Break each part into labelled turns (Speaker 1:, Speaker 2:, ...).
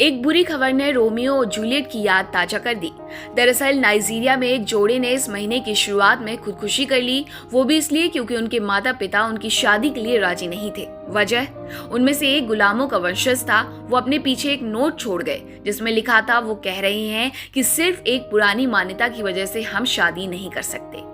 Speaker 1: एक बुरी खबर ने रोमियो और जूलियट की याद ताजा कर दी। दरअसल नाइजीरिया में एक जोड़े ने इस महीने की शुरुआत में खुदकुशी कर ली, वो भी इसलिए क्योंकि उनके माता पिता उनकी शादी के लिए राजी नहीं थे। वजह, उनमें से एक गुलामों का वंशज था। वो अपने पीछे एक नोट छोड़ गए जिसमें लिखा था, वो कह रहे हैं कि सिर्फ एक पुरानी मान्यता की वजह से हम शादी नहीं कर सकते।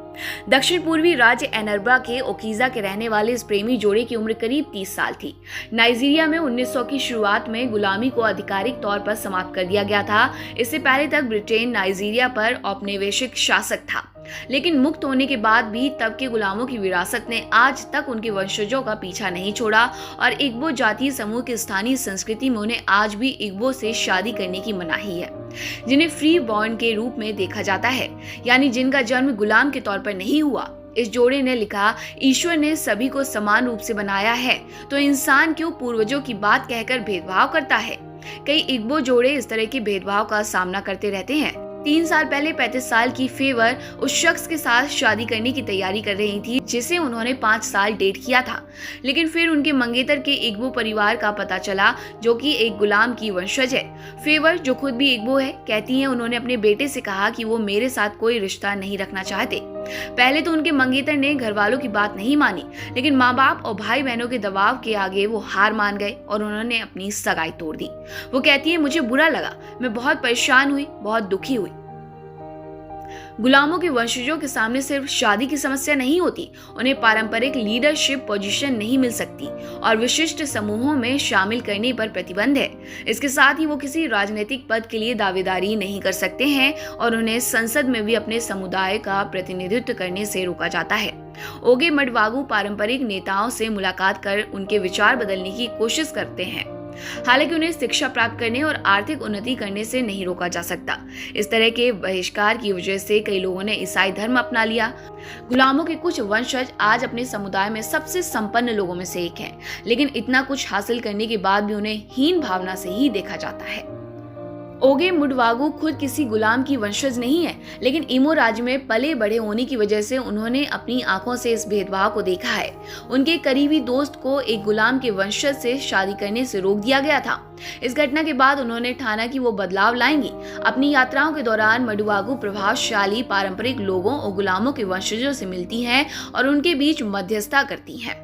Speaker 1: दक्षिण पूर्वी राज्य एनर्बा के ओकीजा के रहने वाले इस प्रेमी जोड़े की उम्र करीब 30 साल थी। नाइजीरिया में 1900 की शुरुआत में गुलामी को आधिकारिक तौर पर समाप्त कर दिया गया था। इससे पहले तक ब्रिटेन नाइजीरिया पर औपनिवेशिक शासक था, लेकिन मुक्त होने के बाद भी तब के गुलामों की विरासत ने आज तक उनके वंशजों का पीछा नहीं छोड़ा और इग्बो जातीय समूह की स्थानीय संस्कृति में उन्हें आज भी इग्बो से शादी करने की मनाही है, जिन्हें फ्री बॉर्न के रूप में देखा जाता है, यानी जिनका जन्म गुलाम के तौर पर नहीं हुआ। इस जोड़े ने लिखा, ईश्वर ने सभी को समान रूप से बनाया है, तो इंसान क्यों पूर्वजों की बात कहकर भेदभाव करता है। कई इग्बो जोड़े इस तरह के भेदभाव का सामना करते रहते हैं। 3 साल पहले 35 साल की फेवर उस शख्स के साथ शादी करने की तैयारी कर रही थी जिसे उन्होंने 5 साल डेट किया था, लेकिन फिर उनके मंगेतर के इग्बो परिवार का पता चला जो कि एक गुलाम की वंशज है। फेवर, जो खुद भी इग्बो है, कहती हैं उन्होंने अपने बेटे से कहा कि वो मेरे साथ कोई रिश्ता नहीं रखना चाहते। पहले तो उनके मंगेतर ने घर वालों की बात नहीं मानी, लेकिन माँ बाप और भाई बहनों के दबाव के आगे वो हार मान गए और उन्होंने अपनी सगाई तोड़ दी। वो कहती है, मुझे बुरा लगा, मैं बहुत परेशान हुई, बहुत दुखी हुई। गुलामों के वंशजों के सामने सिर्फ शादी की समस्या नहीं होती, उन्हें पारंपरिक लीडरशिप पोजीशन नहीं मिल सकती और विशिष्ट समूहों में शामिल करने पर प्रतिबंध है। इसके साथ ही वो किसी राजनीतिक पद के लिए दावेदारी नहीं कर सकते हैं और उन्हें संसद में भी अपने समुदाय का प्रतिनिधित्व करने से रोका जाता है। ओगे मडवागु पारंपरिक नेताओं से मुलाकात कर उनके विचार बदलने की कोशिश करते हैं, हालांकि उन्हें शिक्षा प्राप्त करने और आर्थिक उन्नति करने से नहीं रोका जा सकता। इस तरह के बहिष्कार की वजह से कई लोगों ने ईसाई धर्म अपना लिया। गुलामों के कुछ वंशज आज अपने समुदाय में सबसे संपन्न लोगों में से एक हैं, लेकिन इतना कुछ हासिल करने के बाद भी उन्हें हीन भावना से ही देखा जाता है। ओगे मुडवागु खुद किसी गुलाम की वंशज नहीं है, लेकिन इमो राज्य में पले बड़े होने की वजह से उन्होंने अपनी आंखों से इस भेदभाव को देखा है। उनके करीबी दोस्त को एक गुलाम के वंशज से शादी करने से रोक दिया गया था। इस घटना के बाद उन्होंने ठाना कि वो बदलाव लाएंगी। अपनी यात्राओं के दौरान मडवागु प्रभावशाली पारंपरिक लोगों और गुलामों के वंशजों से मिलती हैं और उनके बीच मध्यस्थता करती हैं।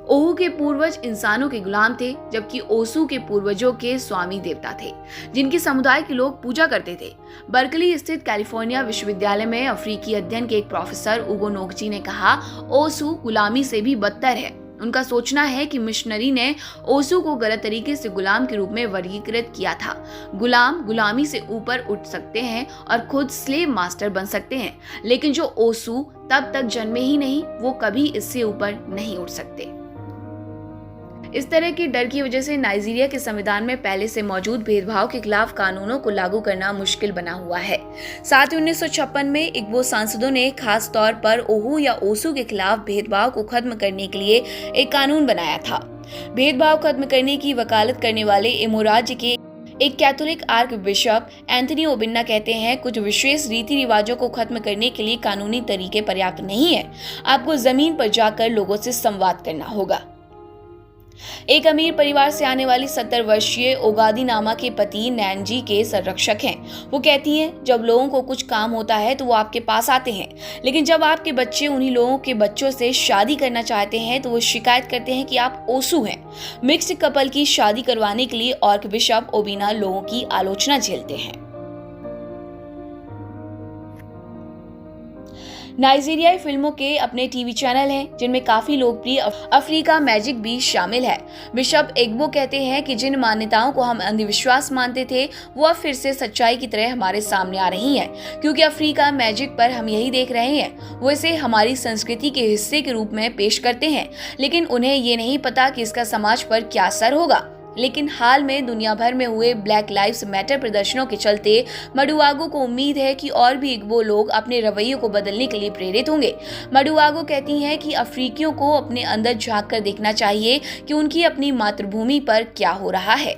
Speaker 1: ओहू के पूर्वज इंसानों के गुलाम थे, जबकि ओसू के पूर्वजों के स्वामी देवता थे जिनकी समुदाय के लोग पूजा करते थे। बर्कली स्थित कैलिफोर्निया विश्वविद्यालय में अफ्रीकी अध्ययन के एक प्रोफेसर उगो नोगची ने कहा, ओसू गुलामी से भी बदतर है। उनका सोचना है कि मिशनरी ने ओसू को गलत तरीके से गुलाम के रूप में वर्गीकृत किया था। गुलाम गुलामी से ऊपर उठ सकते हैं और खुद स्लेव मास्टर बन सकते हैं, लेकिन जो ओसू तब तक जन्मे ही नहीं, वो कभी इससे ऊपर नहीं उठ सकते। इस तरह के डर की वजह से नाइजीरिया के संविधान में पहले से मौजूद भेदभाव के खिलाफ कानूनों को लागू करना मुश्किल बना हुआ है। साथ ही 1956 में इग्बो सांसदों ने खास तौर पर ओहू या ओसू के खिलाफ भेदभाव को खत्म करने के लिए एक कानून बनाया था। भेदभाव खत्म करने की वकालत करने वाले इमो राज्य के एक कैथोलिक आर्क बिशप एंथनी ओबिन्ना कहते हैं, कुछ विशेष रीति रिवाजों को खत्म करने के लिए कानूनी तरीके पर्याप्त नहीं है, आपको जमीन पर जाकर लोगों से संवाद करना होगा। एक अमीर परिवार से आने वाली 70 वर्षीय ओगादी नामा के पति नैनजी के संरक्षक हैं। वो कहती हैं, जब लोगों को कुछ काम होता है तो वो आपके पास आते हैं, लेकिन जब आपके बच्चे उन्हीं लोगों के बच्चों से शादी करना चाहते हैं तो वो शिकायत करते हैं कि आप ओसू हैं। मिक्स्ड कपल की शादी करवाने के लिए आर्क बिशप ओबिना लोगों की आलोचना झेलते हैं। नाइजीरियाई फिल्मों के अपने टीवी चैनल हैं, जिनमें काफी लोकप्रिय अफ्रीका मैजिक भी शामिल है। बिशप इग्बो कहते हैं कि जिन मान्यताओं को हम अंधविश्वास मानते थे, वो अब फिर से सच्चाई की तरह हमारे सामने आ रही हैं, क्योंकि अफ्रीका मैजिक पर हम यही देख रहे हैं। वो इसे हमारी संस्कृति के हिस्से के रूप में पेश करते हैं, लेकिन उन्हें ये नहीं पता कि इसका समाज पर क्या असर होगा। लेकिन हाल में दुनिया भर में हुए ब्लैक लाइव्स मैटर प्रदर्शनों के चलते मडुआगो को उम्मीद है कि और भी इग्बो लोग अपने रवैये को बदलने के लिए प्रेरित होंगे। मडुआगो कहती हैं कि अफ्रीकियों को अपने अंदर झांक कर देखना चाहिए कि उनकी अपनी मातृभूमि पर क्या हो रहा है।